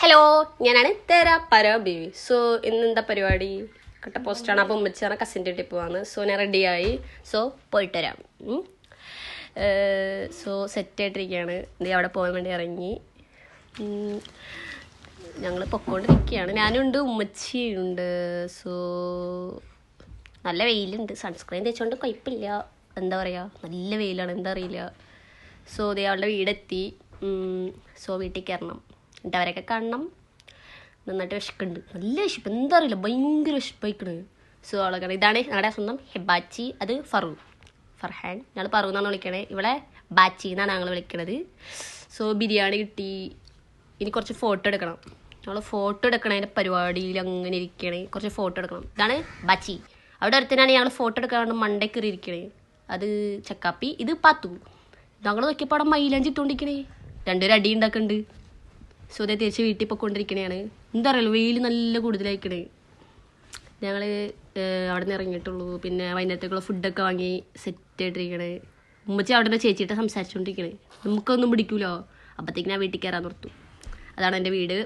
Hello, ഞാനാണ് തെരാ പര baby. So ഇന്നെന്താ പരിപാടി? കട്ട പോസ്റ്റാണ്. അപ്പോൾ ഉമ്മച്ചാണ് കസിൻ്റെ വീട്ടിൽ പോവാണ്. സോ ഞാൻ റെഡിയായി. സോ പോയിട്ട് വരാം. സോ സെറ്റായിട്ടിരിക്കുകയാണ്. നീ അവിടെ പോകാൻ വേണ്ടി ഇറങ്ങി. ഞങ്ങൾ പൊക്കോണ്ടിരിക്കുകയാണ്. ഞാനുണ്ട്, ഉമ്മച്ചിയുണ്ട്. സോ നല്ല വെയിലുണ്ട്. സൺസ്ക്രീൻ തേച്ചുകൊണ്ട് കുഴപ്പമില്ല. എന്താ പറയുക, നല്ല വെയിലാണ്, എന്താ അറിയില്ല. സോ ദേ അവളുടെ വീടെത്തി. സോ വീട്ടിൽ കയറണം, എന്നിട്ട് അവരൊക്കെ കാണണം. നന്നായിട്ട് വിശക്കുണ്ട്, നല്ല വിശപ്പ്, എന്താ അറിയില്ല, ഭയങ്കര വിശപ്പായിക്കണ്. സോ അവളെ കാണാം. ഇതാണ് ഞങ്ങളുടെ സ്വന്തം ഹെബാച്ചി, അത് ഫർഹാൻ. ഞങ്ങൾ പറു എന്നാണ് വിളിക്കണേ, ഇവിടെ ബാച്ചി എന്നാണ് ഞങ്ങൾ വിളിക്കണത്. സോ ബിരിയാണി കിട്ടി. ഇനി കുറച്ച് ഫോട്ടോ എടുക്കണം. ഞങ്ങൾ ഫോട്ടോ എടുക്കണതിൻ്റെ പരിപാടിയിൽ അങ്ങനെ ഇരിക്കണേ. കുറച്ച് ഫോട്ടോ എടുക്കണം. ഇതാണ് ബാച്ചി. അവിടെ ഒരുത്തനാണ് ഞങ്ങൾ ഫോട്ടോ എടുക്കാണ്ട് മണ്ടയ്ക്ക് കയറി ഇരിക്കണേ. അത് ചക്കാപ്പി, ഇത് പാത്തു. ഞങ്ങൾ നോക്കിയപ്പോൾ അവിടെ മൈലാഞ്ചി ഇട്ടുകൊണ്ടിരിക്കണേ. രണ്ടുപേരും അടി ഉണ്ടാക്കുന്നുണ്ട്. സോ അതേ തിരിച്ച് വീട്ടിൽ പോയിക്കൊണ്ടിരിക്കണതാണ്. എന്താ പറയുക, വെയിൽ നല്ല കൂടുതലായിക്കണേ. ഞങ്ങൾ അവിടെ നിന്ന് ഇറങ്ങിയിട്ടുള്ളൂ. പിന്നെ വൈകുന്നേരത്തേക്കുള്ള ഫുഡൊക്കെ വാങ്ങി സെറ്റായിട്ടിരിക്കണേ. ഉമ്മച്ചി അവിടെ നിന്ന് ചേച്ചിയിട്ട് സംസാരിച്ചുകൊണ്ടിരിക്കണേ. നമുക്കൊന്നും പിടിക്കൂലോ. അപ്പോഴത്തേക്ക് ഞാൻ വീട്ടിൽ കയറാൻ നിർത്തും. അതാണ് എൻ്റെ വീട്.